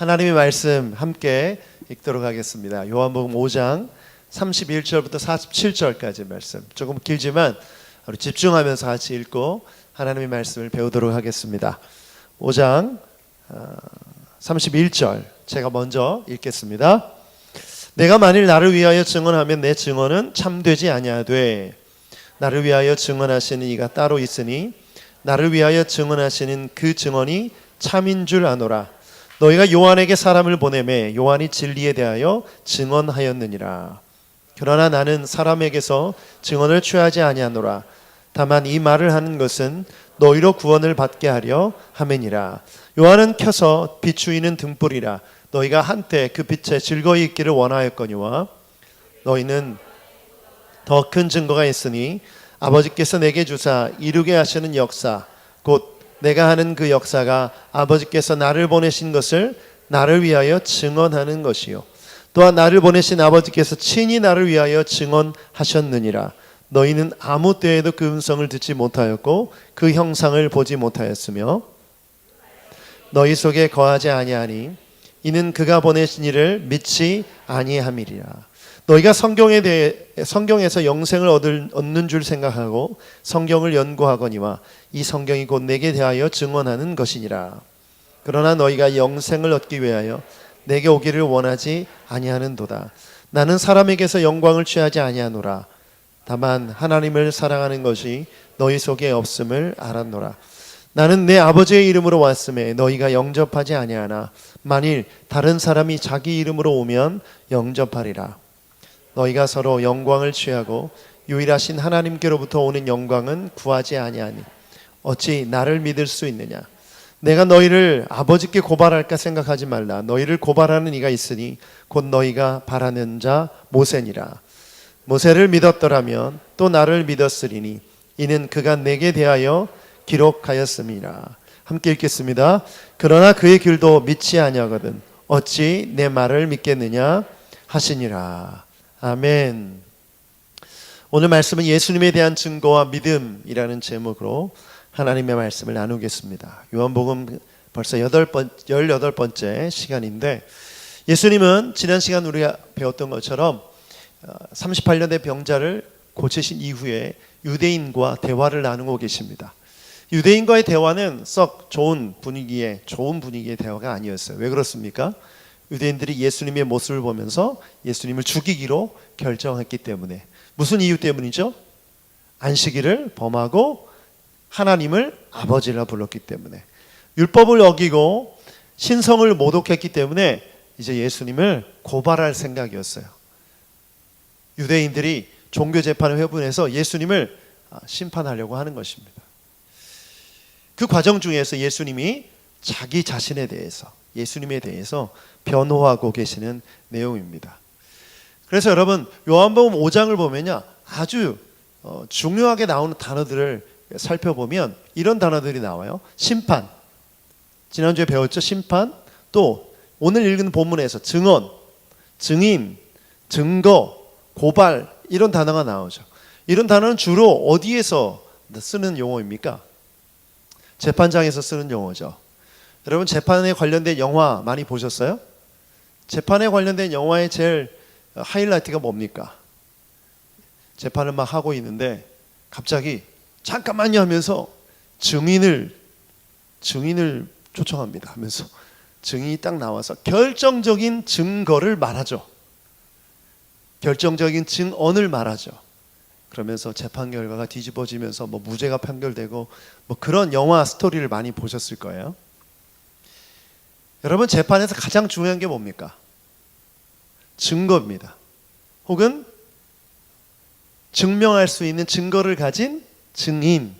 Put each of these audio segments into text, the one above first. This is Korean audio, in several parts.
하나님의 말씀 함께 읽도록 하겠습니다. 요한복음 5장 31절부터 47절까지 말씀, 조금 길지만 우리 집중하면서 같이 읽고 하나님의 말씀을 배우도록 하겠습니다. 5장 31절 제가 먼저 읽겠습니다. 내가 만일 나를 위하여 증언하면 내 증언은 참되지 아니하되 나를 위하여 증언하시는 이가 따로 있으니 나를 위하여 증언하시는 그 증언이 참인 줄 아노라. 너희가 요한에게 사람을 보내매 요한이 진리에 대하여 증언하였느니라. 그러나 나는 사람에게서 증언을 취하지 아니하노라. 다만 이 말을 하는 것은 너희로 구원을 받게 하려 함이니라. 요한은 켜서 비추이는 등불이라. 너희가 한때 그 빛에 즐거이 있기를 원하였거니와 너희는 더 큰 증거가 있으니 아버지께서 내게 주사 이루게 하시는 역사, 곧 내가 하는 그 역사가 아버지께서 나를 보내신 것을 나를 위하여 증언하는 것이요 또한 나를 보내신 아버지께서 친히 나를 위하여 증언하셨느니라. 너희는 아무 때에도 그 음성을 듣지 못하였고 그 형상을 보지 못하였으며 너희 속에 거하지 아니하니 이는 그가 보내신 이를 믿지 아니함이리라. 너희가 성경에서 영생을 얻는 줄 생각하고 성경을 연구하거니와 이 성경이 곧 내게 대하여 증언하는 것이니라. 그러나 너희가 영생을 얻기 위하여 내게 오기를 원하지 아니하는도다. 나는 사람에게서 영광을 취하지 아니하노라. 다만 하나님을 사랑하는 것이 너희 속에 없음을 알았노라. 나는 내 아버지의 이름으로 왔음에 너희가 영접하지 아니하나 만일 다른 사람이 자기 이름으로 오면 영접하리라. 너희가 서로 영광을 취하고 유일하신 하나님께로부터 오는 영광은 구하지 아니하니 어찌 나를 믿을 수 있느냐. 내가 너희를 아버지께 고발할까 생각하지 말라. 너희를 고발하는 이가 있으니 곧 너희가 바라는 자 모세니라. 모세를 믿었더라면 또 나를 믿었으리니 이는 그가 내게 대하여 기록하였음이라. 함께 읽겠습니다. 그러나 그의 길도 믿지 아니하거든 어찌 내 말을 믿겠느냐 하시니라. 아멘. 오늘 말씀은 예수님에 대한 증거와 믿음이라는 제목으로 하나님의 말씀을 나누겠습니다. 요한복음 벌써 18번째 시간인데, 예수님은 지난 시간 우리가 배웠던 것처럼 38년의 병자를 고치신 이후에 유대인과 대화를 나누고 계십니다. 유대인과의 대화는 썩 좋은 분위기의 대화가 아니었어요. 왜 그렇습니까? 유대인들이 예수님의 모습을 보면서 예수님을 죽이기로 결정했기 때문에. 무슨 이유 때문이죠? 안식일을 범하고 하나님을 아버지라 불렀기 때문에. 율법을 어기고 신성을 모독했기 때문에 이제 예수님을 고발할 생각이었어요. 유대인들이 종교재판을 회부해서 예수님을 심판하려고 하는 것입니다. 그 과정 중에서 예수님이 자기 자신에 대해서, 예수님에 대해서 변호하고 계시는 내용입니다. 그래서 여러분, 요한복음 5장을 보면요, 아주 중요하게 나오는 단어들을 살펴보면 이런 단어들이 나와요. 심판, 지난주에 배웠죠. 심판. 또 오늘 읽은 본문에서 증언, 증인, 증거, 고발, 이런 단어가 나오죠. 이런 단어는 주로 어디에서 쓰는 용어입니까? 재판장에서 쓰는 용어죠. 여러분, 재판에 관련된 영화 많이 보셨어요? 재판에 관련된 영화의 제일 하이라이트가 뭡니까? 재판을 막 하고 있는데 갑자기 잠깐만요 하면서 증인을 초청합니다 하면서 증인이 딱 나와서 결정적인 증거를 말하죠. 결정적인 증언을 말하죠. 그러면서 재판 결과가 뒤집어지면서 뭐 무죄가 판결되고 뭐 그런 영화 스토리를 많이 보셨을 거예요. 여러분, 재판에서 가장 중요한 게 뭡니까? 증거입니다. 혹은 증명할 수 있는 증거를 가진 증인.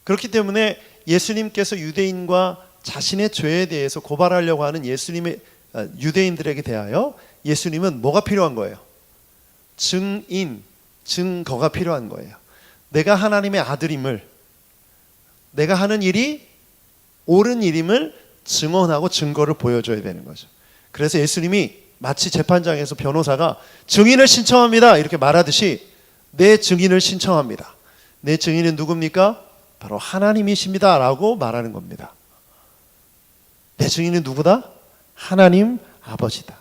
그렇기 때문에 예수님께서 유대인과 자신의 죄에 대해서 고발하려고 하는 유대인들에게 대하여 예수님은 뭐가 필요한 거예요? 증인, 증거가 필요한 거예요. 내가 하나님의 아들임을, 내가 하는 일이 옳은 일임을 증언하고 증거를 보여줘야 되는 거죠. 그래서 예수님이 마치 재판장에서 변호사가 증인을 신청합니다 이렇게 말하듯이 내 증인을 신청합니다. 내 증인은 누굽니까? 바로 하나님이십니다 라고 말하는 겁니다. 내 증인은 누구다? 하나님 아버지다.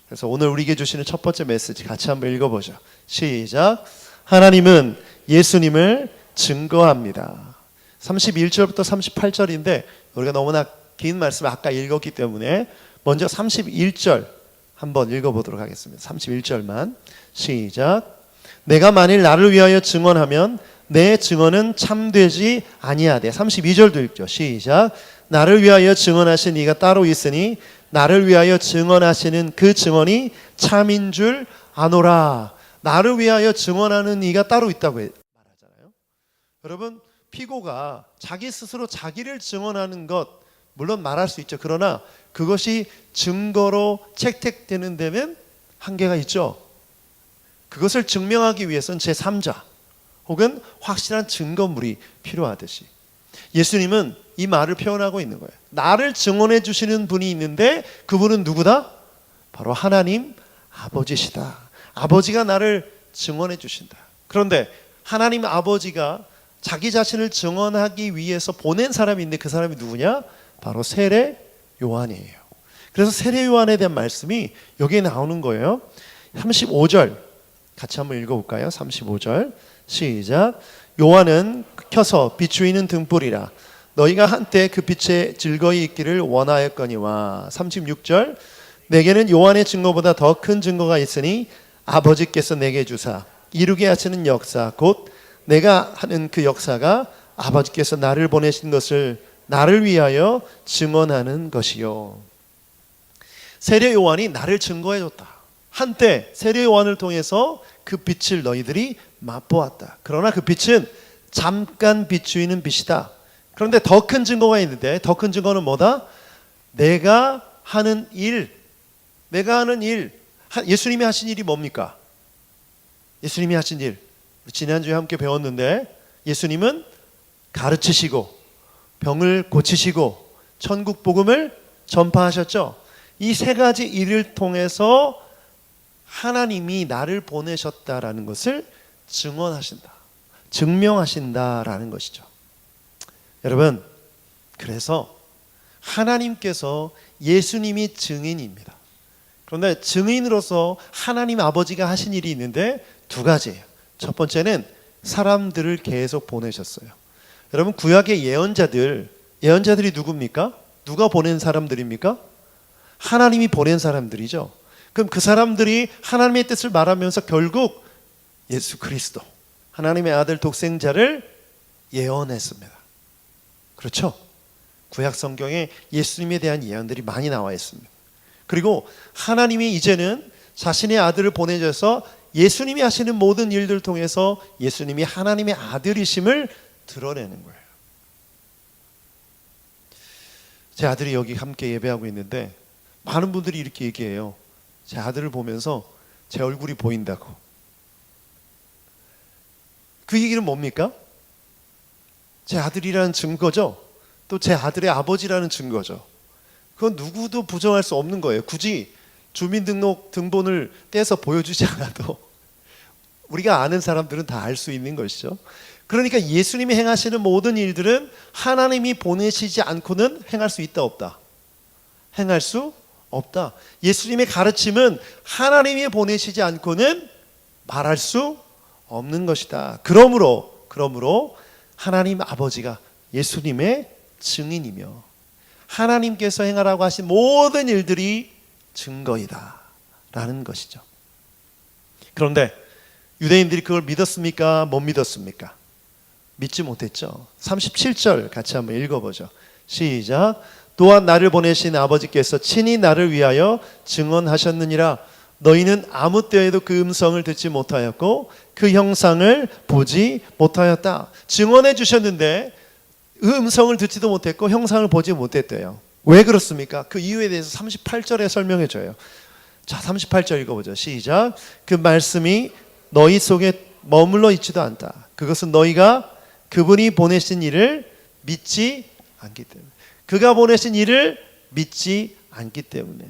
그래서 오늘 우리에게 주시는 첫 번째 메시지 같이 한번 읽어보죠. 시작. 하나님은 예수님을 증거합니다. 31절부터 38절인데 우리가 너무나 긴 말씀을 아까 읽었기 때문에 먼저 31절 한번 읽어보도록 하겠습니다. 31절만 시작. 내가 만일 나를 위하여 증언하면 내 증언은 참되지 아니하되. 32절도 읽죠. 시작. 나를 위하여 증언하신 이가 따로 있으니 나를 위하여 증언하시는 그 증언이 참인 줄 아노라. 나를 위하여 증언하는 이가 따로 있다고 말하잖아요. 여러분, 피고가 자기 스스로 자기를 증언하는 것 물론 말할 수 있죠. 그러나 그것이 증거로 채택되는 데는 한계가 있죠. 그것을 증명하기 위해서는 제3자 혹은 확실한 증거물이 필요하듯이 예수님은 이 말을 표현하고 있는 거예요. 나를 증언해 주시는 분이 있는데 그분은 누구다? 바로 하나님 아버지시다. 아버지가 나를 증언해 주신다. 그런데 하나님 아버지가 자기 자신을 증언하기 위해서 보낸 사람이 있는데 그 사람이 누구냐? 바로 세례 요한이에요. 그래서 세례 요한에 대한 말씀이 여기에 나오는 거예요. 35절 같이 한번 읽어볼까요? 35절 시작. 요한은 켜서 비추이는 등불이라 너희가 한때 그 빛에 즐거이 있기를 원하였거니와. 36절 내게는 요한의 증거보다 더 큰 증거가 있으니 아버지께서 내게 주사 이루게 하시는 역사 곧 내가 하는 그 역사가 아버지께서 나를 보내신 것을 나를 위하여 증언하는 것이요. 세례 요한이 나를 증거해 줬다. 한때 세례 요한을 통해서 그 빛을 너희들이 맛보았다. 그러나 그 빛은 잠깐 비추이는 빛이다. 그런데 더 큰 증거가 있는데 더 큰 증거는 뭐다? 내가 하는 일. 예수님이 하신 일이 뭡니까? 예수님이 하신 일 지난주에 함께 배웠는데 예수님은 가르치시고 병을 고치시고 천국 복음을 전파하셨죠. 이 세 가지 일을 통해서 하나님이 나를 보내셨다라는 것을 증언하신다. 증명하신다라는 것이죠. 여러분, 그래서 하나님께서 예수님이 증인입니다. 그런데 증인으로서 하나님 아버지가 하신 일이 있는데 두 가지예요. 첫 번째는 사람들을 계속 보내셨어요. 여러분, 구약의 예언자들이 누굽니까? 누가 보낸 사람들입니까? 하나님이 보낸 사람들이죠. 그럼 그 사람들이 하나님의 뜻을 말하면서 결국 예수 그리스도, 하나님의 아들 독생자를 예언했습니다. 그렇죠? 구약 성경에 예수님에 대한 예언들이 많이 나와 있습니다. 그리고 하나님이 이제는 자신의 아들을 보내셔서 예수님이 하시는 모든 일들을 통해서 예수님이 하나님의 아들이심을 드러내는 거예요. 제 아들이 여기 함께 예배하고 있는데 많은 분들이 이렇게 얘기해요. 제 아들을 보면서 제 얼굴이 보인다고. 그 얘기는 뭡니까? 제 아들이라는 증거죠. 또 제 아들의 아버지라는 증거죠. 그건 누구도 부정할 수 없는 거예요. 굳이 주민등록 등본을 떼서 보여주지 않아도 우리가 아는 사람들은 다 알 수 있는 것이죠. 그러니까 예수님이 행하시는 모든 일들은 하나님이 보내시지 않고는 행할 수 있다 없다? 행할 수 없다. 예수님의 가르침은 하나님이 보내시지 않고는 말할 수 없는 것이다. 그러므로 하나님 아버지가 예수님의 증인이며 하나님께서 행하라고 하신 모든 일들이 증거이다 라는 것이죠. 그런데 유대인들이 그걸 믿었습니까? 못 믿었습니까? 믿지 못했죠. 37절 같이 한번 읽어보죠. 시작. 또한 나를 보내신 아버지께서 친히 나를 위하여 증언하셨느니라. 너희는 아무 때에도 그 음성을 듣지 못하였고 그 형상을 보지 못하였다. 증언해 주셨는데 그 음성을 듣지도 못했고 형상을 보지 못했대요. 왜 그렇습니까? 그 이유에 대해서 38절에 설명해 줘요. 자, 38절 읽어보죠. 시작. 그 말씀이 너희 속에 머물러 있지도 않다. 그것은 너희가 그분이 보내신 일을 믿지 않기 때문에. 그가 보내신 일을 믿지 않기 때문에.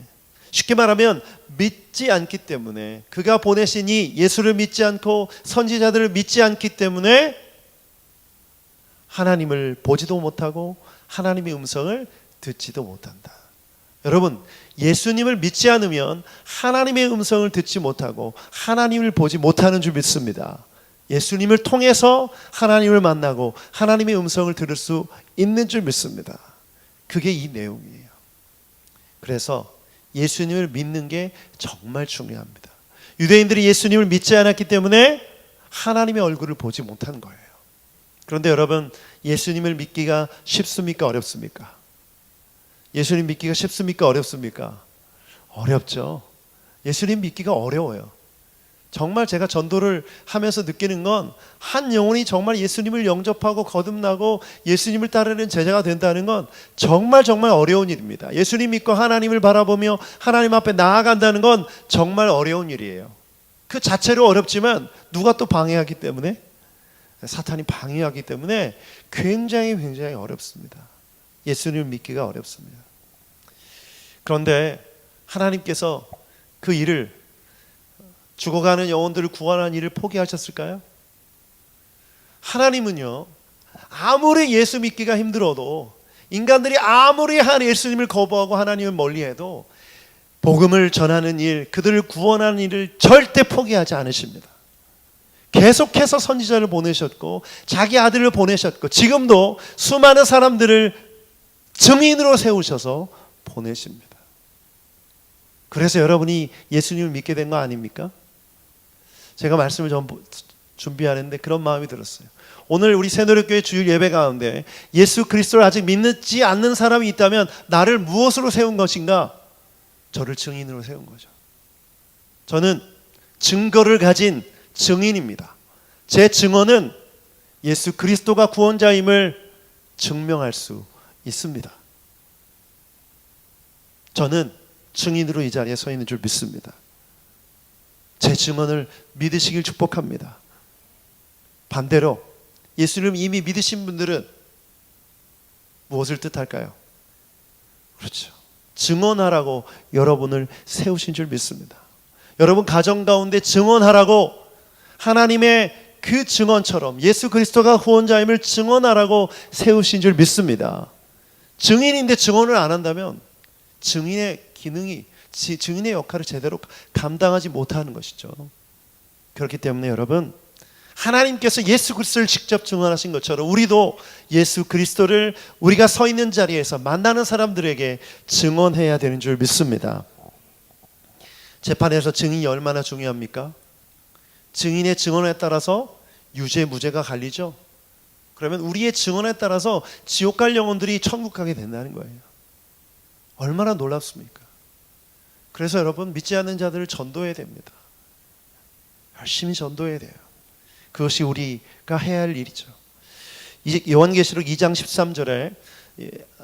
쉽게 말하면 믿지 않기 때문에, 그가 보내신 이 예수를 믿지 않고 선지자들을 믿지 않기 때문에 하나님을 보지도 못하고 하나님의 음성을 듣지도 못한다. 여러분, 예수님을 믿지 않으면 하나님의 음성을 듣지 못하고 하나님을 보지 못하는 줄 믿습니다. 예수님을 통해서 하나님을 만나고 하나님의 음성을 들을 수 있는 줄 믿습니다. 그게 이 내용이에요. 그래서 예수님을 믿는 게 정말 중요합니다. 유대인들이 예수님을 믿지 않았기 때문에 하나님의 얼굴을 보지 못한 거예요. 그런데 여러분, 예수님을 믿기가 쉽습니까? 어렵습니까? 예수님 믿기가 쉽습니까? 어렵습니까? 어렵죠. 예수님 믿기가 어려워요. 정말 제가 전도를 하면서 느끼는 건 한 영혼이 정말 예수님을 영접하고 거듭나고 예수님을 따르는 제자가 된다는 건 정말 어려운 일입니다. 예수님 믿고 하나님을 바라보며 하나님 앞에 나아간다는 건 정말 어려운 일이에요. 그 자체로 어렵지만 누가 또 방해하기 때문에, 사탄이 방해하기 때문에 굉장히 어렵습니다. 예수님을 믿기가 어렵습니다. 그런데 하나님께서 그 일을, 죽어가는 영혼들을 구원하는 일을 포기하셨을까요? 하나님은요, 아무리 예수 믿기가 힘들어도, 인간들이 아무리 예수님을 거부하고 하나님을 멀리해도 복음을 전하는 일, 그들을 구원하는 일을 절대 포기하지 않으십니다. 계속해서 선지자를 보내셨고 자기 아들을 보내셨고 지금도 수많은 사람들을 증인으로 세우셔서 보내십니다. 그래서 여러분이 예수님을 믿게 된 거 아닙니까? 제가 말씀을 좀 준비하는데 그런 마음이 들었어요. 오늘 우리 새노력교회 주일 예배 가운데 예수 그리스도를 아직 믿지 않는 사람이 있다면 나를 무엇으로 세운 것인가? 저를 증인으로 세운 거죠. 저는 증거를 가진 증인입니다. 제 증언은 예수 그리스도가 구원자임을 증명할 수 있습니다. 저는 증인으로 이 자리에 서 있는 줄 믿습니다. 제 증언을 믿으시길 축복합니다. 반대로 예수를 이미 믿으신 분들은 무엇을 뜻할까요? 그렇죠. 증언하라고 여러분을 세우신 줄 믿습니다. 여러분 가정 가운데 증언하라고, 하나님의 그 증언처럼 예수 그리스도가 구원자임을 증언하라고 세우신 줄 믿습니다. 증인인데 증언을 안 한다면 증인의 기능이, 증인의 역할을 제대로 감당하지 못하는 것이죠. 그렇기 때문에 여러분, 하나님께서 예수 그리스도를 직접 증언하신 것처럼 우리도 예수 그리스도를 우리가 서 있는 자리에서 만나는 사람들에게 증언해야 되는 줄 믿습니다. 재판에서 증인이 얼마나 중요합니까? 증인의 증언에 따라서 유죄 무죄가 갈리죠. 그러면 우리의 증언에 따라서 지옥 갈 영혼들이 천국 가게 된다는 거예요. 얼마나 놀랍습니까? 그래서 여러분, 믿지 않는 자들을 전도해야 됩니다. 열심히 전도해야 돼요. 그것이 우리가 해야 할 일이죠. 요한계시록 2장 13절에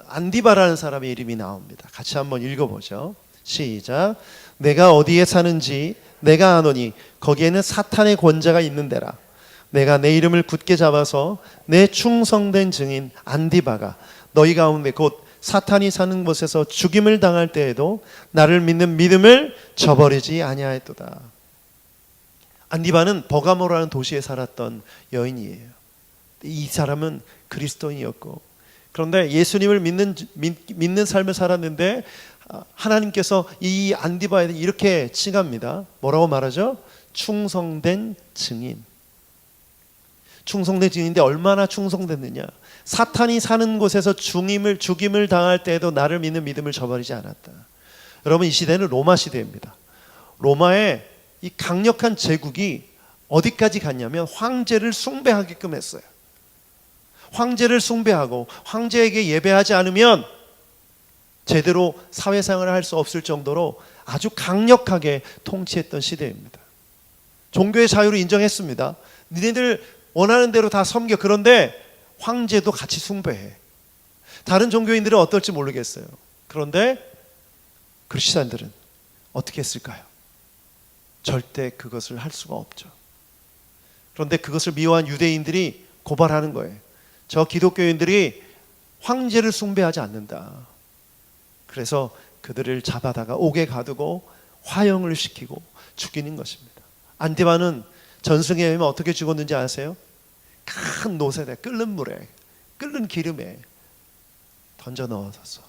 안디바라는 사람의 이름이 나옵니다. 같이 한번 읽어보죠. 시작. 내가 어디에 사는지 내가 아노니 거기에는 사탄의 권자가 있는 데라. 내가 내 이름을 굳게 잡아서 내 충성된 증인 안디바가 너희 가운데 곧 사탄이 사는 곳에서 죽임을 당할 때에도 나를 믿는 믿음을 저버리지 아니하였도다. 안디바는 버가모라는 도시에 살았던 여인이에요. 이 사람은 그리스도인이었고, 그런데 예수님을 믿는 삶을 살았는데 하나님께서 이 안디바에 이렇게 칭합니다. 뭐라고 말하죠? 충성된 증인. 충성된 증인인데 얼마나 충성됐느냐? 사탄이 사는 곳에서 죽임을 당할 때에도 나를 믿는 믿음을 저버리지 않았다. 여러분, 이 시대는 로마 시대입니다. 로마의 이 강력한 제국이 어디까지 갔냐면 황제를 숭배하게끔 했어요. 황제를 숭배하고 황제에게 예배하지 않으면 제대로 사회생활을 할 수 없을 정도로 아주 강력하게 통치했던 시대입니다. 종교의 자유를 인정했습니다. 니네들 원하는 대로 다 섬겨. 그런데 황제도 같이 숭배해. 다른 종교인들은 어떨지 모르겠어요. 그런데 그리스도인들은 어떻게 했을까요? 절대 그것을 할 수가 없죠. 그런데 그것을 미워한 유대인들이 고발하는 거예요. 저 기독교인들이 황제를 숭배하지 않는다. 그래서 그들을 잡아다가 옥에 가두고 화형을 시키고 죽이는 것입니다. 안디바는 전승에 의하면 어떻게 죽었는지 아세요? 큰 노새에 끓는 물에, 끓는 기름에 던져 넣어서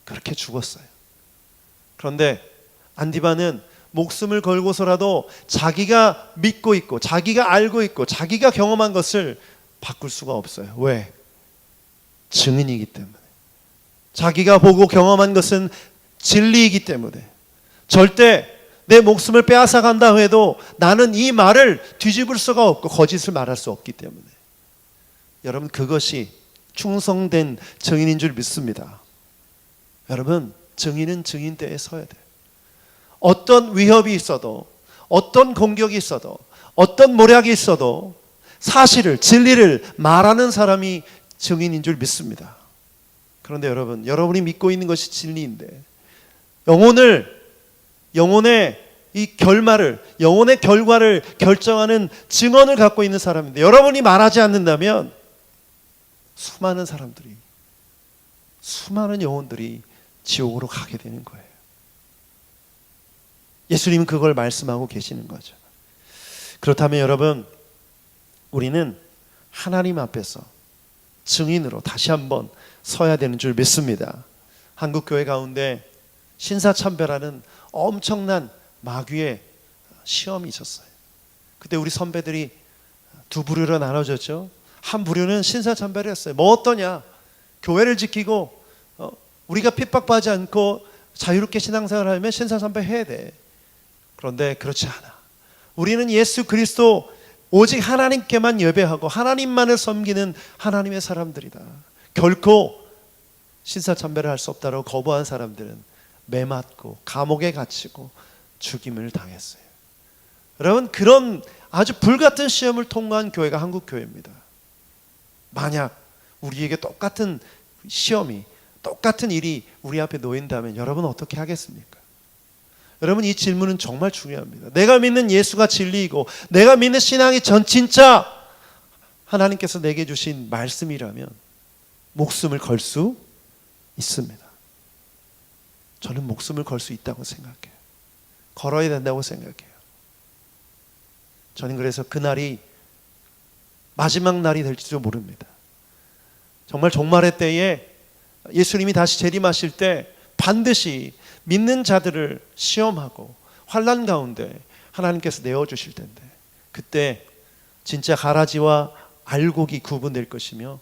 그렇게 죽었어요. 그런데 안디바는 목숨을 걸고서라도 자기가 믿고 있고 자기가 알고 있고 자기가 경험한 것을 바꿀 수가 없어요. 왜? 증인이기 때문에. 자기가 보고 경험한 것은 진리이기 때문에. 절대 내 목숨을 빼앗아 간다 해도 나는 이 말을 뒤집을 수가 없고 거짓을 말할 수 없기 때문에. 여러분, 그것이 충성된 증인인 줄 믿습니다. 여러분, 증인은 증인대에 서야 돼요. 어떤 위협이 있어도, 어떤 공격이 있어도, 어떤 모략이 있어도 사실을, 진리를 말하는 사람이 증인인 줄 믿습니다. 그런데 여러분, 여러분이 믿고 있는 것이 진리인데 영혼의 이 결말을, 영혼의 결과를 결정하는 증언을 갖고 있는 사람인데 여러분이 말하지 않는다면 수많은 사람들이, 수많은 영혼들이 지옥으로 가게 되는 거예요. 예수님은 그걸 말씀하고 계시는 거죠. 그렇다면 여러분, 우리는 하나님 앞에서 증인으로 다시 한번 서야 되는 줄 믿습니다. 한국 교회 가운데 신사참배라는 엄청난 마귀의 시험이 있었어요. 그때 우리 선배들이 두 부류로 나눠졌죠. 한 부류는 신사참배를 했어요. 뭐 어떠냐? 교회를 지키고 우리가 핍박받지 않고 자유롭게 신앙생활을 하면 신사참배 해야 돼. 그런데 그렇지 않아. 우리는 예수 그리스도 오직 하나님께만 예배하고 하나님만을 섬기는 하나님의 사람들이다. 결코 신사참배를 할 수 없다고 거부한 사람들은 매맞고 감옥에 갇히고 죽임을 당했어요. 여러분, 그런 아주 불같은 시험을 통과한 교회가 한국교회입니다. 만약 우리에게 똑같은 시험이, 똑같은 일이 우리 앞에 놓인다면 여러분 어떻게 하겠습니까? 여러분, 이 질문은 정말 중요합니다. 내가 믿는 예수가 진리이고 내가 믿는 신앙이 진짜 하나님께서 내게 주신 말씀이라면 목숨을 걸 수 있습니다. 저는 목숨을 걸 수 있다고 생각해요. 걸어야 된다고 생각해요. 저는 그래서 그날이 마지막 날이 될지도 모릅니다. 정말 종말의 때에 예수님이 다시 재림하실 때 반드시 믿는 자들을 시험하고 환난 가운데 하나님께서 내어주실 텐데 그때 진짜 가라지와 알곡이 구분될 것이며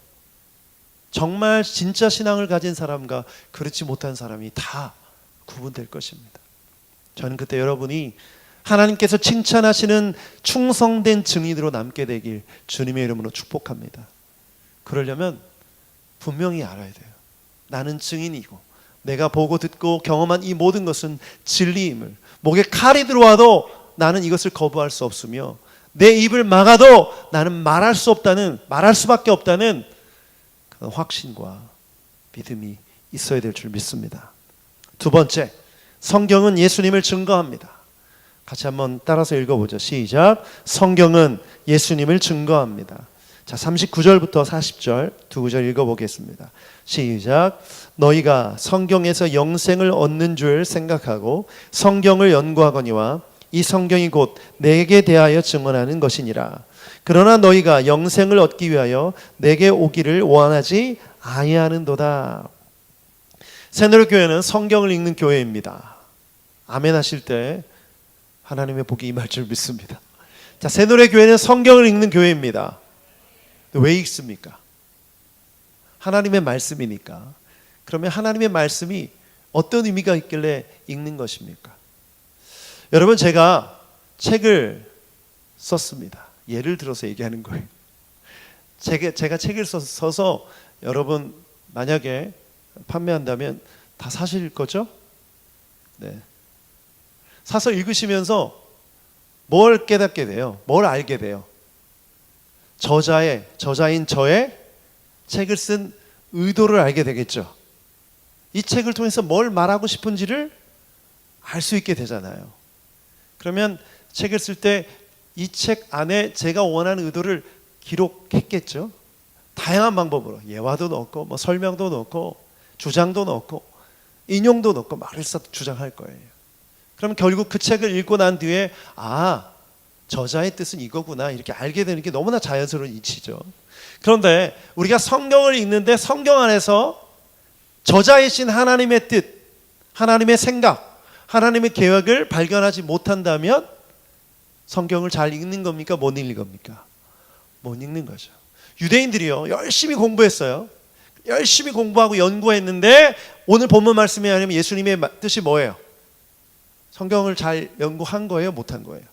정말 진짜 신앙을 가진 사람과 그렇지 못한 사람이 다 구분될 것입니다. 저는 그때 여러분이 하나님께서 칭찬하시는 충성된 증인으로 남게 되길 주님의 이름으로 축복합니다. 그러려면 분명히 알아야 돼요. 나는 증인이고 내가 보고 듣고 경험한 이 모든 것은 진리임을, 목에 칼이 들어와도 나는 이것을 거부할 수 없으며 내 입을 막아도 나는 말할 수밖에 없다는 그런 확신과 믿음이 있어야 될 줄 믿습니다. 두 번째, 성경은 예수님을 증거합니다. 같이 한번 따라서 읽어보죠. 시작. 성경은 예수님을 증거합니다. 자, 39절부터 40절 두 구절 읽어보겠습니다. 시작. 너희가 성경에서 영생을 얻는 줄 생각하고 성경을 연구하거니와 이 성경이 곧 내게 대하여 증언하는 것이니라. 그러나 너희가 영생을 얻기 위하여 내게 오기를 원하지 아니하는도다. 새누리교회는 성경을 읽는 교회입니다. 아멘 하실 때 하나님의 복이 임할 줄 믿습니다. 자, 새누리교회는 성경을 읽는 교회입니다. 왜 읽습니까? 하나님의 말씀이니까. 그러면 하나님의 말씀이 어떤 의미가 있길래 읽는 것입니까? 여러분, 제가 책을 썼습니다. 예를 들어서 얘기하는 거예요. 제가 책을 써서 여러분 만약에 판매한다면 다 사실 거죠? 네. 사서 읽으시면서 뭘 깨닫게 돼요? 뭘 알게 돼요? 저자인 저의 책을 쓴 의도를 알게 되겠죠. 이 책을 통해서 뭘 말하고 싶은지를 알 수 있게 되잖아요. 그러면 책을 쓸 때 이 책 안에 제가 원하는 의도를 기록했겠죠. 다양한 방법으로 예화도 넣고 뭐 설명도 넣고 주장도 넣고 인용도 넣고 말을 써서 주장할 거예요. 그럼 결국 그 책을 읽고 난 뒤에 저자의 뜻은 이거구나 이렇게 알게 되는 게 너무나 자연스러운 이치죠. 그런데 우리가 성경을 읽는데 성경 안에서 저자이신 하나님의 뜻, 하나님의 생각, 하나님의 계획을 발견하지 못한다면 성경을 잘 읽는 겁니까? 못 읽는 겁니까? 못 읽는 거죠. 유대인들이요, 열심히 공부했어요. 열심히 공부하고 연구했는데 오늘 본문 말씀이 아니면 예수님의 뜻이 뭐예요? 성경을 잘 연구한 거예요? 못한 거예요?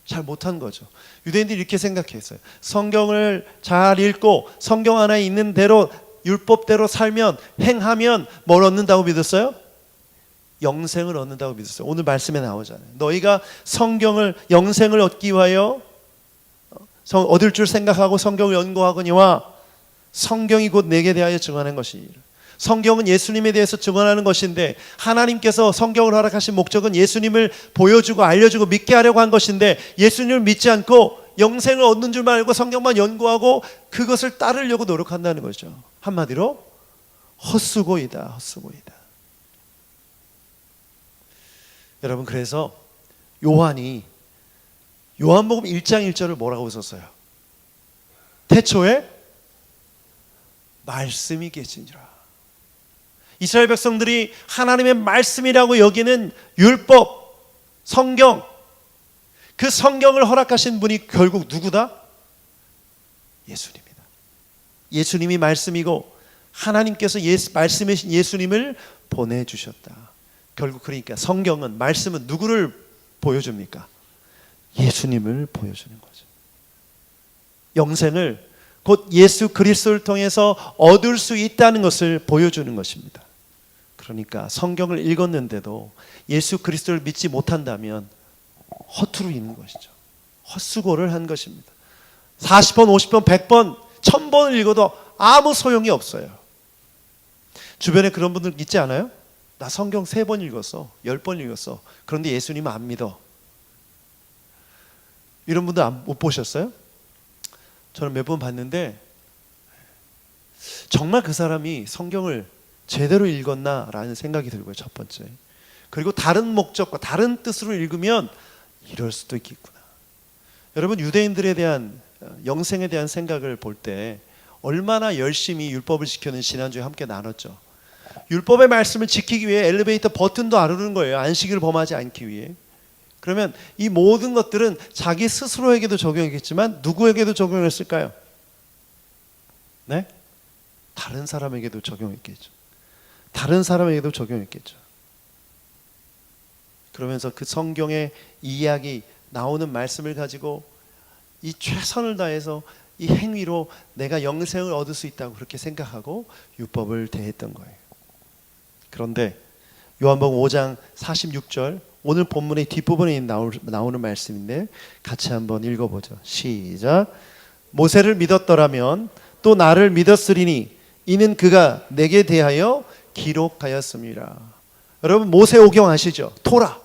잘 못한 거죠. 유대인들이 이렇게 생각했어요. 성경을 잘 읽고 성경 안에 있는 대로 율법대로 살면, 행하면 뭘 얻는다고 믿었어요? 영생을 얻는다고 믿었어요. 오늘 말씀에 나오잖아요. 너희가 성경을, 영생을 얻기 위하여 얻을 줄 생각하고 성경을 연구하거니와 성경이 곧 내게 대하여 증언하는 것이니라. 성경은 예수님에 대해서 증언하는 것인데, 하나님께서 성경을 허락하신 목적은 예수님을 보여주고 알려주고 믿게 하려고 한 것인데, 예수님을 믿지 않고 영생을 얻는 줄만 알고 성경만 연구하고 그것을 따르려고 노력한다는 거죠. 한마디로 헛수고이다, 헛수고이다. 여러분, 그래서 요한이 요한복음 1장 1절을 뭐라고 썼어요? 태초에 말씀이 계시니라. 이스라엘 백성들이 하나님의 말씀이라고 여기는 율법, 성경, 그 성경을 허락하신 분이 결국 누구다? 예수님이다. 예수님이 말씀이고 하나님께서 말씀이신 예수님을 보내주셨다. 결국 그러니까 성경은, 말씀은 누구를 보여줍니까? 예수님을 보여주는 거죠. 영생을 곧 예수 그리스도를 통해서 얻을 수 있다는 것을 보여주는 것입니다. 그러니까 성경을 읽었는데도 예수 그리스도를 믿지 못한다면 허투루 읽는 것이죠. 헛수고를 한 것입니다. 40번, 50번, 100번, 1000번을 읽어도 아무 소용이 없어요. 주변에 그런 분들 있지 않아요? 나 성경 3번 읽었어, 10번 읽었어. 그런데 예수님은 안 믿어. 이런 분들 못 보셨어요? 저는 몇 번 봤는데 정말 그 사람이 성경을 제대로 읽었나라는 생각이 들고요, 첫 번째. 그리고 다른 목적과 다른 뜻으로 읽으면 이럴 수도 있겠구나. 여러분, 유대인들에 대한 영생에 대한 생각을 볼 때 얼마나 열심히 율법을 지켰는지 지난주에 함께 나눴죠. 율법의 말씀을 지키기 위해 엘리베이터 버튼도 안 누르는 거예요. 안식일을 범하지 않기 위해. 그러면 이 모든 것들은 자기 스스로에게도 적용했겠지만 누구에게도 적용했을까요? 네? 다른 사람에게도 적용했겠죠. 다른 사람에게도 적용했겠죠. 그러면서 그 성경의 이야기, 나오는 말씀을 가지고 이 최선을 다해서 이 행위로 내가 영생을 얻을 수 있다고 그렇게 생각하고 율법을 대했던 거예요. 그런데 요한복음 5장 46절, 오늘 본문의 뒷부분에 나오는 말씀인데 같이 한번 읽어보죠. 시작. 모세를 믿었더라면 또 나를 믿었으리니 이는 그가 내게 대하여 기록하였습니다. 여러분, 모세오경 아시죠? 토라.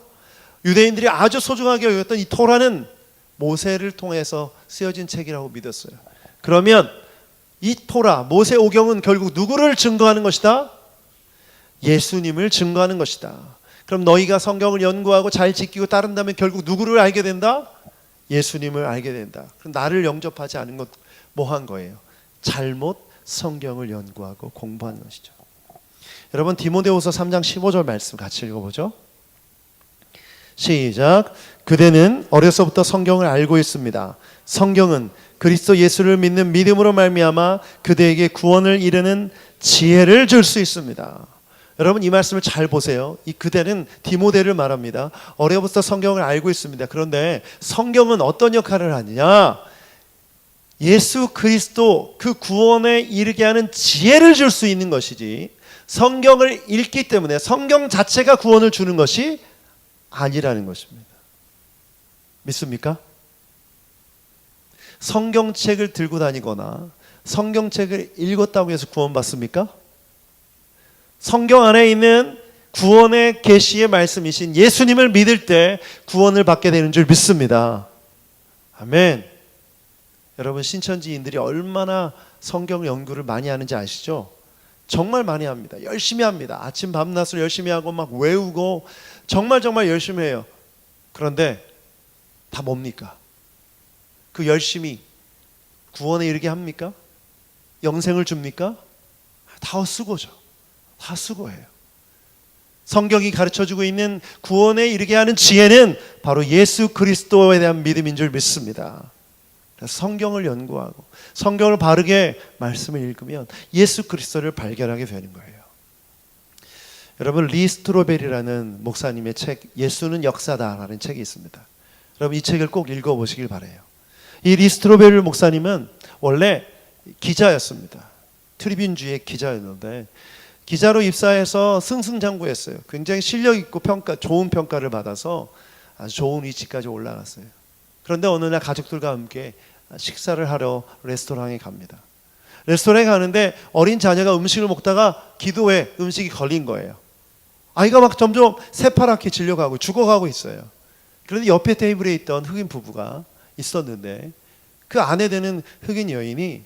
유대인들이 아주 소중하게 여겼던 이 토라는 모세를 통해서 쓰여진 책이라고 믿었어요. 그러면 이 토라, 모세오경은 결국 누구를 증거하는 것이다? 예수님을 증거하는 것이다. 그럼 너희가 성경을 연구하고 잘 지키고 따른다면 결국 누구를 알게 된다? 예수님을 알게 된다. 그럼 나를 영접하지 않은 것 뭐 한 거예요? 잘못 성경을 연구하고 공부한 것이죠. 여러분, 디모데후서 3장 15절 말씀 같이 읽어보죠. 시작. 그대는 어려서부터 성경을 알고 있습니다. 성경은 그리스도 예수를 믿는 믿음으로 말미암아 그대에게 구원을 이루는 지혜를 줄 수 있습니다. 여러분, 이 말씀을 잘 보세요. 이 그대는 디모데를 말합니다. 어려서부터 성경을 알고 있습니다. 그런데 성경은 어떤 역할을 하느냐? 예수 그리스도 그 구원에 이르게 하는 지혜를 줄 수 있는 것이지, 성경을 읽기 때문에 성경 자체가 구원을 주는 것이 아니라는 것입니다. 믿습니까? 성경책을 들고 다니거나 성경책을 읽었다고 해서 구원받습니까? 성경 안에 있는 구원의 계시의 말씀이신 예수님을 믿을 때 구원을 받게 되는 줄 믿습니다. 아멘. 여러분, 신천지인들이 얼마나 성경 연구를 많이 하는지 아시죠? 정말 많이 합니다. 열심히 합니다. 아침 밤낮을 열심히 하고 막 외우고 정말 열심히 해요. 그런데 다 뭡니까? 그 열심히 구원에 이르게 합니까? 영생을 줍니까? 다 헛수고죠. 다 수고해요. 성경이 가르쳐주고 있는 구원에 이르게 하는 지혜는 바로 예수 그리스도에 대한 믿음인 줄 믿습니다. 성경을 연구하고 성경을 바르게 말씀을 읽으면 예수 그리스도를 발견하게 되는 거예요. 여러분, 리 스트로벨이라는 목사님의 책 예수는 역사다라는 책이 있습니다. 여러분, 이 책을 꼭 읽어보시길 바라요. 이 리 스트로벨 목사님은 원래 기자였습니다. 트리뷴주의 기자였는데 기자로 입사해서 승승장구했어요. 굉장히 실력 있고 좋은 평가를 받아서 아주 좋은 위치까지 올라갔어요. 그런데 어느 날 가족들과 함께 식사를 하러 레스토랑에 갑니다. 레스토랑에 가는데 어린 자녀가 음식을 먹다가 기도에 음식이 걸린 거예요. 아이가 막 점점 새파랗게 질려가고 죽어가고 있어요. 그런데 옆에 테이블에 있던 흑인 부부가 있었는데 그 아내 되는 흑인 여인이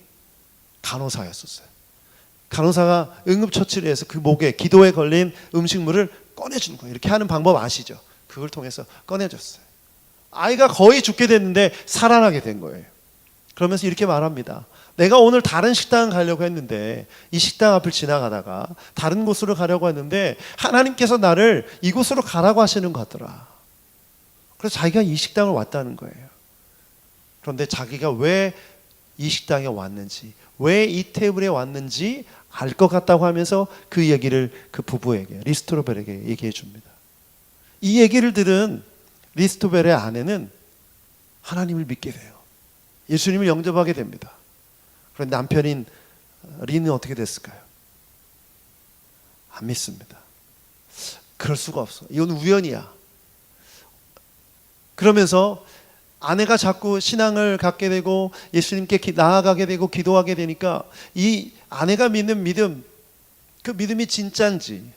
간호사였었어요. 간호사가 응급처치를 해서 그 목에 기도에 걸린 음식물을 꺼내주는 거예요. 이렇게 하는 방법 아시죠? 그걸 통해서 꺼내줬어요. 아이가 거의 죽게 됐는데 살아나게 된 거예요. 그러면서 이렇게 말합니다. 내가 오늘 다른 식당 가려고 했는데 이 식당 앞을 지나가다가 다른 곳으로 가려고 했는데 하나님께서 나를 이곳으로 가라고 하시는 것 같더라. 그래서 자기가 이 식당을 왔다는 거예요. 그런데 자기가 왜 이 식당에 왔는지, 왜 이 테이블에 왔는지 알 것 같다고 하면서 그 얘기를 그 부부에게, 리스토벨에게 얘기해 줍니다. 이 얘기를 들은 리스토벨의 아내는 하나님을 믿게 돼요. 예수님을 영접하게 됩니다. 그런데 남편인 리는 어떻게 됐을까요? 안 믿습니다. 그럴 수가 없어. 이건 우연이야. 그러면서 아내가 자꾸 신앙을 갖게 되고 예수님께 나아가게 되고 기도하게 되니까 이 아내가 믿는 믿음, 그 믿음이 진짜인지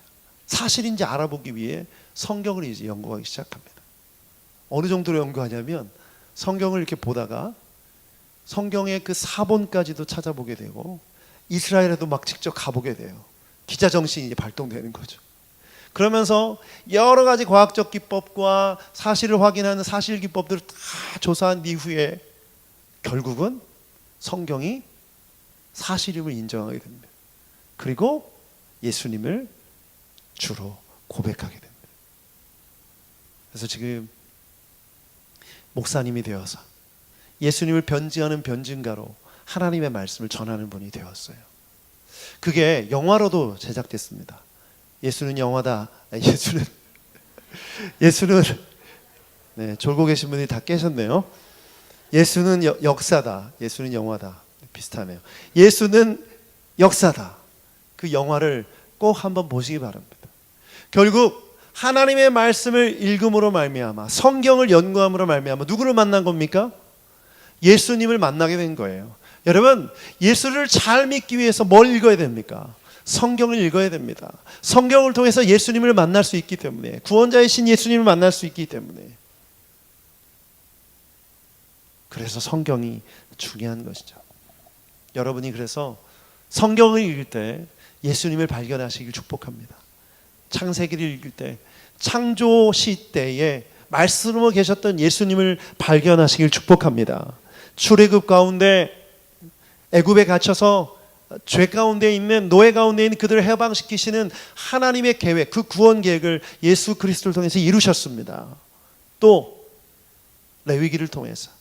사실인지 알아보기 위해 성경을 이제 연구하기 시작합니다. 어느 정도로 연구하냐면 성경을 이렇게 보다가 성경의 그 사본까지도 찾아보게 되고 이스라엘에도 막 직접 가보게 돼요. 기자 정신이 이제 발동되는 거죠. 그러면서 여러 가지 과학적 기법과 사실을 확인하는 사실 기법들을 다 조사한 이후에 결국은 성경이 사실임을 인정하게 됩니다. 그리고 예수님을 주로 고백하게 됩니다. 그래서 지금 목사님이 되어서 예수님을 변증하는 변증가로 하나님의 말씀을 전하는 분이 되었어요. 그게 영화로도 제작됐습니다. 예수는 영화다. 예수는 네, 졸고 계신 분이 다 깨셨네요. 예수는 역사다. 예수는 영화다. 비슷하네요. 예수는 역사다. 그 영화를 꼭 한번 보시기 바랍니다. 결국 하나님의 말씀을 읽음으로 말미암아 성경을 연구함으로 말미암아 누구를 만난 겁니까? 예수님을 만나게 된 거예요. 여러분, 예수를 잘 믿기 위해서 뭘 읽어야 됩니까? 성경을 읽어야 됩니다. 성경을 통해서 예수님을 만날 수 있기 때문에, 구원자이신 예수님을 만날 수 있기 때문에. 그래서 성경이 중요한 것이죠. 여러분이 그래서 성경을 읽을 때 예수님을 발견하시길 축복합니다. 창세기를 읽을 때 창조 시대에 말씀으로 계셨던 예수님을 발견하시길 축복합니다. 출애굽 가운데 애굽에 갇혀서 죄 가운데 있는 노예 가운데 있는 그들을 해방시키시는 하나님의 계획, 그 구원 계획을 예수 그리스도를 통해서 이루셨습니다. 또 레위기를 통해서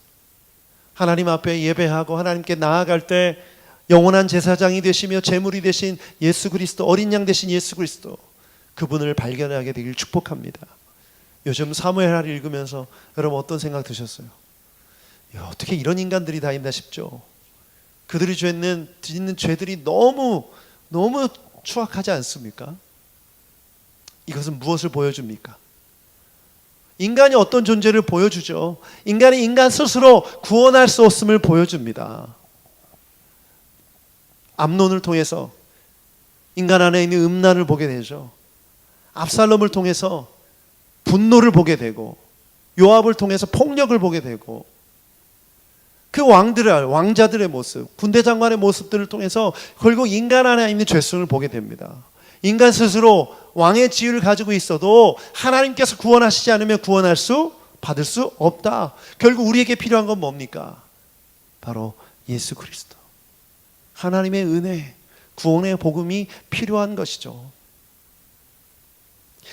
하나님 앞에 예배하고 하나님께 나아갈 때 영원한 제사장이 되시며 제물이 되신 예수 그리스도, 어린 양 되신 예수 그리스도, 그분을 발견하게 되길 축복합니다. 요즘 사무엘하를 읽으면서 여러분 어떤 생각 드셨어요? 야, 어떻게 이런 인간들이 다 있나 싶죠. 그들이 짓는 죄들이 너무 추악하지 않습니까? 이것은 무엇을 보여줍니까? 인간이 어떤 존재를 보여주죠. 인간이 인간 스스로 구원할 수 없음을 보여줍니다. 암논을 통해서 인간 안에 있는 음란을 보게 되죠. 압살롬을 통해서 분노를 보게 되고, 요압을 통해서 폭력을 보게 되고, 그 왕자들의 모습, 군대 장관의 모습들을 통해서 결국 인간 안에 있는 죄성을 보게 됩니다. 인간 스스로 왕의 지위를 가지고 있어도 하나님께서 구원하시지 않으면 받을 수 없다. 결국 우리에게 필요한 건 뭡니까? 바로 예수 그리스도. 하나님의 은혜, 구원의 복음이 필요한 것이죠.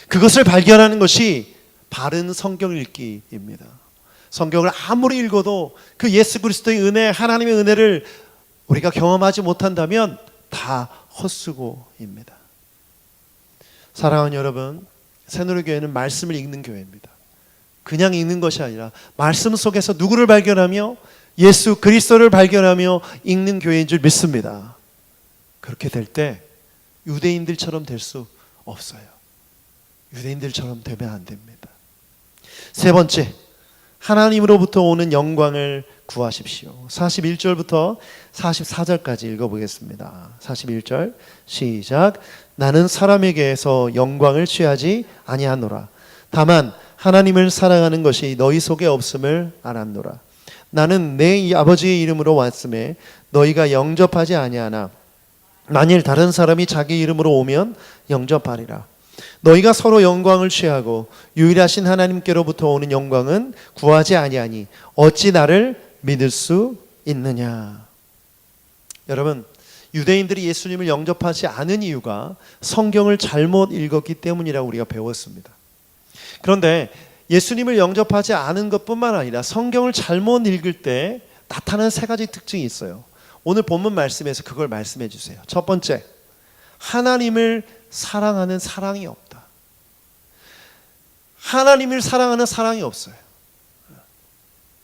그것을 발견하는 것이 바른 성경 읽기입니다. 성경을 아무리 읽어도 그 예수 그리스도의 은혜, 하나님의 은혜를 우리가 경험하지 못한다면 다 헛수고입니다. 사랑하는 여러분, 새누리교회는 말씀을 읽는 교회입니다. 그냥 읽는 것이 아니라 말씀 속에서 누구를 발견하며 예수 그리스도를 발견하며 읽는 교회인 줄 믿습니다. 그렇게 될 때 유대인들처럼 될 수 없어요. 유대인들처럼 되면 안 됩니다. 세 번째, 하나님으로부터 오는 영광을 구하십시오. 41절부터 44절까지 읽어보겠습니다. 41절 시작. 나는 사람에게서 영광을 취하지 아니하노라. 다만 하나님을 사랑하는 것이 너희 속에 없음을 알았노라. 나는 내 아버지의 이름으로 왔음에 너희가 영접하지 아니하나 만일 다른 사람이 자기 이름으로 오면 영접하리라. 너희가 서로 영광을 취하고 유일하신 하나님께로부터 오는 영광은 구하지 아니하니 어찌 나를 믿을 수 있느냐. 여러분, 유대인들이 예수님을 영접하지 않은 이유가 성경을 잘못 읽었기 때문이라고 우리가 배웠습니다. 그런데 예수님을 영접하지 않은 것뿐만 아니라 성경을 잘못 읽을 때 나타나는 세 가지 특징이 있어요. 오늘 본문 말씀에서 그걸 말씀해 주세요. 첫 번째, 하나님을 사랑하는 사랑이 없다. 하나님을 사랑하는 사랑이 없어요.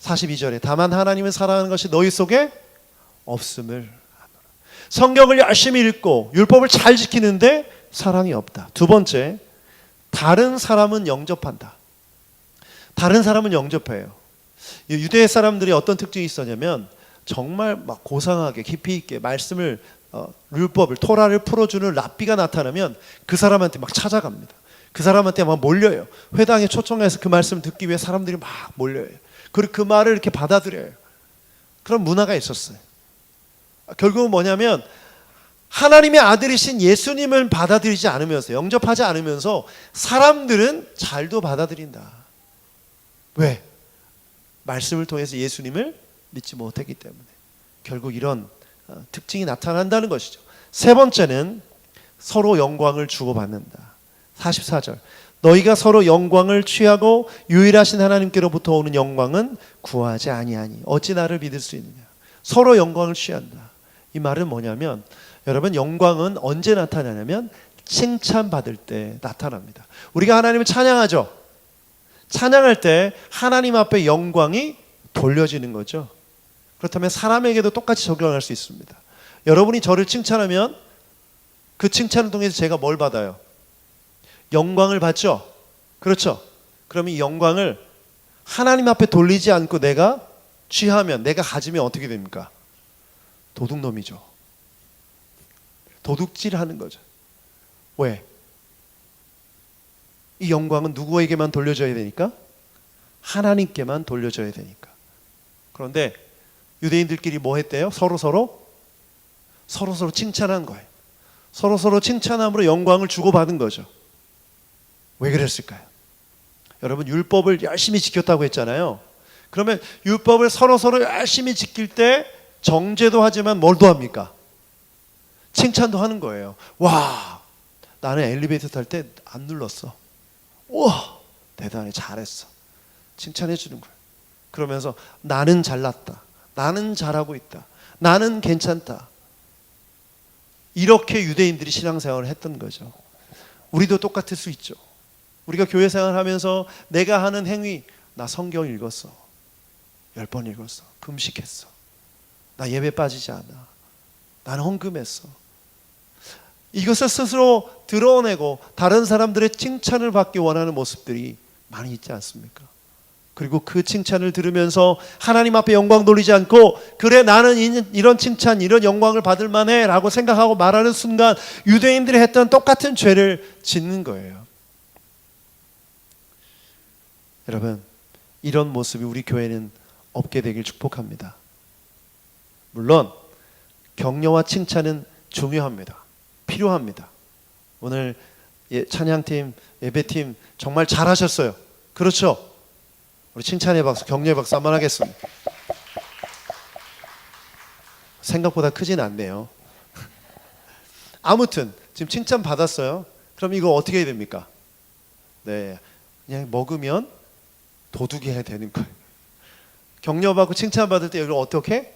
42절에 다만 하나님을 사랑하는 것이 너희 속에 없음을 아노라. 성경을 열심히 읽고 율법을 잘 지키는데 사랑이 없다. 두 번째, 다른 사람은 영접한다. 다른 사람은 영접해요. 유대 사람들이 어떤 특징이 있었냐면 정말 막 고상하게 깊이 있게 말씀을 율법을 토라를 풀어주는 랍비가 나타나면 그 사람한테 막 찾아갑니다. 그 사람한테 막 몰려요. 회당에 초청해서 그 말씀을 듣기 위해 사람들이 막 몰려요. 그리고 그 말을 이렇게 받아들여요. 그런 문화가 있었어요. 결국은 뭐냐면 하나님의 아들이신 예수님을 받아들이지 않으면서, 영접하지 않으면서 사람들은 잘도 받아들인다. 왜? 말씀을 통해서 예수님을 믿지 못했기 때문에. 결국 이런 특징이 나타난다는 것이죠. 세 번째는 서로 영광을 주고받는다. 44절. 너희가 서로 영광을 취하고 유일하신 하나님께로부터 오는 영광은 구하지 아니하니 어찌 나를 믿을 수 있느냐. 서로 영광을 취한다. 이 말은 뭐냐면, 여러분, 영광은 언제 나타나냐면 칭찬받을 때 나타납니다. 우리가 하나님을 찬양하죠. 찬양할 때 하나님 앞에 영광이 돌려지는 거죠. 그렇다면 사람에게도 똑같이 적용할 수 있습니다. 여러분이 저를 칭찬하면 그 칭찬을 통해서 제가 뭘 받아요? 영광을 받죠? 그렇죠? 그럼 이 영광을 하나님 앞에 돌리지 않고 내가 취하면, 내가 가지면 어떻게 됩니까? 도둑놈이죠. 도둑질하는 거죠. 왜? 이 영광은 누구에게만 돌려줘야 되니까? 하나님께만 돌려줘야 되니까. 그런데 유대인들끼리 뭐 했대요? 서로 칭찬한 거예요. 서로 칭찬함으로 영광을 주고받은 거죠. 왜 그랬을까요? 여러분, 율법을 열심히 지켰다고 했잖아요. 그러면 율법을 서로 열심히 지킬 때 정죄도 하지만 뭘도 합니까? 칭찬도 하는 거예요. 와, 나는 엘리베이터 탈 때 안 눌렀어. 우와, 대단해, 잘했어. 칭찬해 주는 거예요. 그러면서 나는 잘났다, 나는 잘하고 있다, 나는 괜찮다. 이렇게 유대인들이 신앙생활을 했던 거죠. 우리도 똑같을 수 있죠. 우리가 교회 생활하면서 내가 하는 행위, 나 성경 읽었어, 10번 읽었어, 금식했어, 나 예배 빠지지 않아, 나는 헌금했어. 이것을 스스로 드러내고 다른 사람들의 칭찬을 받기 원하는 모습들이 많이 있지 않습니까? 그리고 그 칭찬을 들으면서 하나님 앞에 영광 돌리지 않고, 그래 나는 이런 칭찬, 이런 영광을 받을 만해 라고 생각하고 말하는 순간 유대인들이 했던 똑같은 죄를 짓는 거예요. 여러분, 이런 모습이 우리 교회는 없게 되길 축복합니다. 물론 격려와 칭찬은 중요합니다. 필요합니다. 오늘 찬양팀, 예배팀 정말 잘하셨어요. 그렇죠? 우리 칭찬의 박수, 격려의 박수 한번 하겠습니다. 생각보다 크진 않네요. 아무튼 지금 칭찬 받았어요. 그럼 이거 어떻게 해야 됩니까? 네, 그냥 먹으면 도둑이 되는 거예요. 격려받고 칭찬받을 때 이걸 어떻게?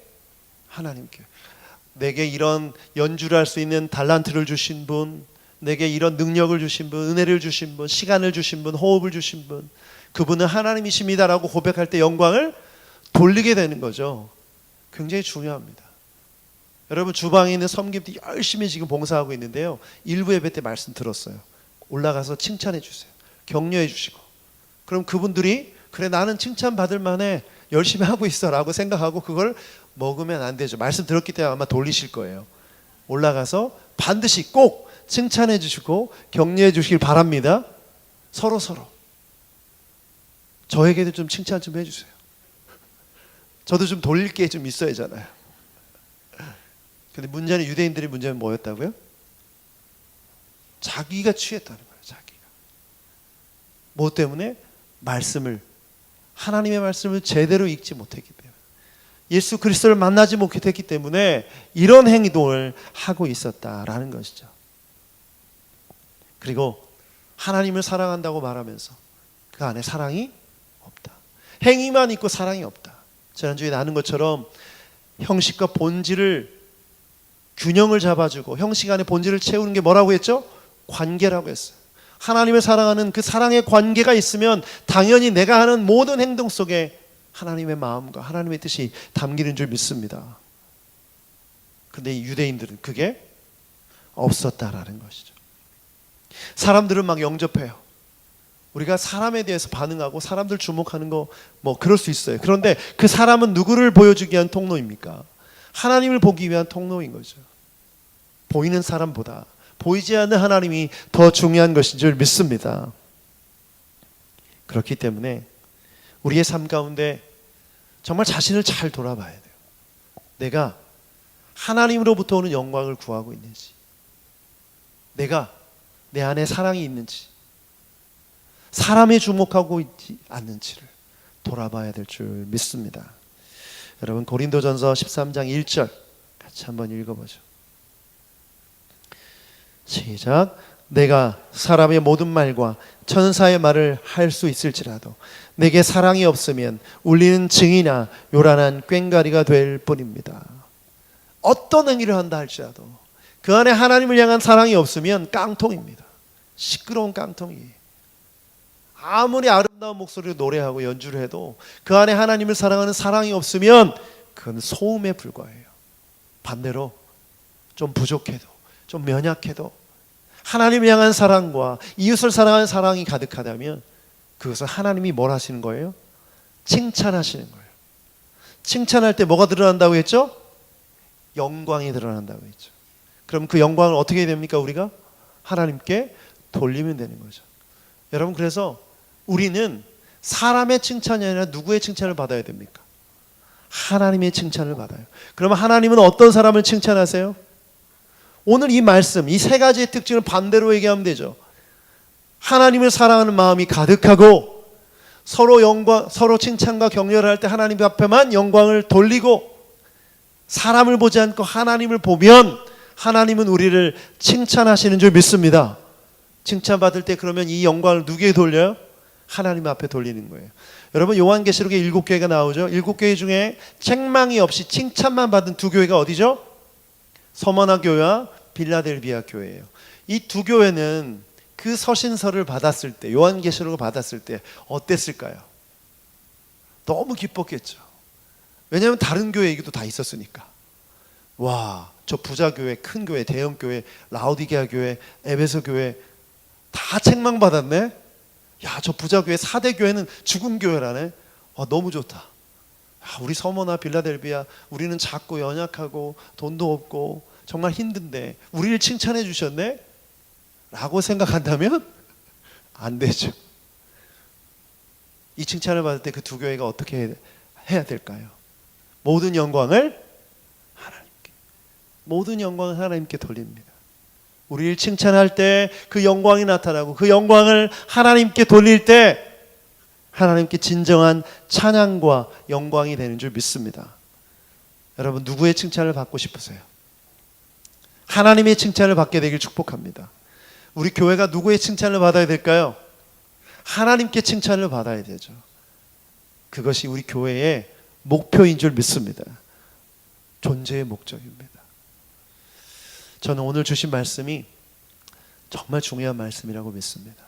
하나님께. 내게 이런 연주를 할 수 있는 달란트를 주신 분, 내게 이런 능력을 주신 분, 은혜를 주신 분, 시간을 주신 분, 호흡을 주신 분, 그분은 하나님이십니다라고 고백할 때 영광을 돌리게 되는 거죠. 굉장히 중요합니다. 여러분, 주방에 있는 섬김들 열심히 지금 봉사하고 있는데요, 일부 예배 때 말씀 들었어요. 올라가서 칭찬해 주세요. 격려해 주시고, 그럼 그분들이 그래, 나는 칭찬받을 만해, 열심히 하고 있어 라고 생각하고 그걸 먹으면 안 되죠. 말씀 들었기 때문에 아마 돌리실 거예요. 올라가서 반드시 꼭 칭찬해 주시고 격려해 주시길 바랍니다. 서로 저에게도 좀 칭찬 좀 해주세요. 저도 좀 돌릴 게 좀 있어야잖아요. 근데 문제는, 유대인들의 문제는 뭐였다고요? 자기가 취했다는 거예요. 자기가. 뭐 때문에? 하나님의 말씀을 제대로 읽지 못했기 때문에, 예수 그리스도를 만나지 못했기 때문에 이런 행동을 하고 있었다라는 것이죠. 그리고 하나님을 사랑한다고 말하면서 그 안에 사랑이 없다. 행위만 있고 사랑이 없다. 지난주에 나눈 것처럼 형식과 본질을, 균형을 잡아주고 형식 안에 본질을 채우는 게 뭐라고 했죠? 관계라고 했어요. 하나님을 사랑하는 그 사랑의 관계가 있으면 당연히 내가 하는 모든 행동 속에 하나님의 마음과 하나님의 뜻이 담기는 줄 믿습니다. 근데 이 유대인들은 그게 없었다라는 것이죠. 사람들은 막 영접해요. 우리가 사람에 대해서 반응하고 사람들 주목하는 거 뭐 그럴 수 있어요. 그런데 그 사람은 누구를 보여주기 위한 통로입니까? 하나님을 보기 위한 통로인 거죠. 보이는 사람보다 보이지 않는 하나님이 더 중요한 것인 줄 믿습니다. 그렇기 때문에 우리의 삶 가운데 정말 자신을 잘 돌아봐야 돼요. 내가 하나님으로부터 오는 영광을 구하고 있는지, 내가 내 안에 사랑이 있는지, 사람이 주목하고 있지 않는지를 돌아봐야 될 줄 믿습니다. 여러분, 고린도전서 13장 1절 같이 한번 읽어보죠. 시작. 내가 사람의 모든 말과 천사의 말을 할 수 있을지라도 내게 사랑이 없으면 울리는 징이나 요란한 꽹과리가 될 뿐입니다. 어떤 행위를 한다 할지라도 그 안에 하나님을 향한 사랑이 없으면 깡통입니다. 시끄러운 깡통이에요. 아무리 아름다운 목소리로 노래하고 연주를 해도 그 안에 하나님을 사랑하는 사랑이 없으면 그건 소음에 불과해요. 반대로 좀 부족해도, 좀 연약해도 하나님을 향한 사랑과 이웃을 사랑하는 사랑이 가득하다면 그것은 하나님이 뭘 하시는 거예요? 칭찬하시는 거예요. 칭찬할 때 뭐가 드러난다고 했죠? 영광이 드러난다고 했죠. 그럼 그 영광을 어떻게 해야 됩니까? 우리가 하나님께 돌리면 되는 거죠. 여러분, 그래서 우리는 사람의 칭찬이 아니라 누구의 칭찬을 받아야 됩니까? 하나님의 칭찬을 받아요. 그러면 하나님은 어떤 사람을 칭찬하세요? 오늘 이 말씀, 이 세 가지의 특징을 반대로 얘기하면 되죠. 하나님을 사랑하는 마음이 가득하고 서로 칭찬과 격려를 할 때 하나님 앞에만 영광을 돌리고, 사람을 보지 않고 하나님을 보면 하나님은 우리를 칭찬하시는 줄 믿습니다. 칭찬받을 때 그러면 이 영광을 누구에게 돌려요? 하나님 앞에 돌리는 거예요. 여러분, 요한계시록에 7교회가 나오죠. 7교회 중에 책망이 없이 칭찬만 받은 두 교회가 어디죠? 서머나 교회와 빌라델비아 교회예요. 이 두 교회는 그 서신서를 받았을 때, 요한계시록을 받았을 때 어땠을까요? 너무 기뻤겠죠. 왜냐하면 다른 교회 얘기도 다 있었으니까. 와, 저 부자 교회, 큰 교회, 대형 교회, 라오디게아 교회, 에베소 교회 다 책망받았네. 야, 저 부자 교회 4대 교회는 죽은 교회라네. 너무 좋다. 우리 서머나 빌라델비아, 우리는 작고 연약하고 돈도 없고 정말 힘든데 우리를 칭찬해 주셨네? 라고 생각한다면 안 되죠. 이 칭찬을 받을 때 그 두 교회가 어떻게 해야 될까요? 모든 영광을 하나님께, 모든 영광을 하나님께 돌립니다. 우리를 칭찬할 때 그 영광이 나타나고 그 영광을 하나님께 돌릴 때 하나님께 진정한 찬양과 영광이 되는 줄 믿습니다. 여러분, 누구의 칭찬을 받고 싶으세요? 하나님의 칭찬을 받게 되길 축복합니다. 우리 교회가 누구의 칭찬을 받아야 될까요? 하나님께 칭찬을 받아야 되죠. 그것이 우리 교회의 목표인 줄 믿습니다. 존재의 목적입니다. 저는 오늘 주신 말씀이 정말 중요한 말씀이라고 믿습니다.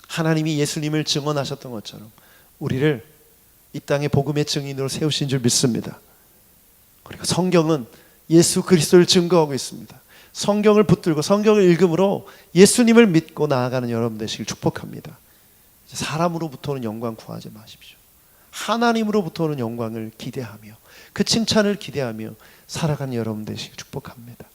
하나님이 예수님을 증언하셨던 것처럼 우리를 이 땅의 복음의 증인으로 세우신 줄 믿습니다. 그리고 성경은 예수 그리스도를 증거하고 있습니다. 성경을 붙들고 성경을 읽음으로 예수님을 믿고 나아가는 여러분 되시길 축복합니다. 사람으로부터 오는 영광 구하지 마십시오. 하나님으로부터 오는 영광을 기대하며 그 칭찬을 기대하며 살아가는 여러분 되시길 축복합니다.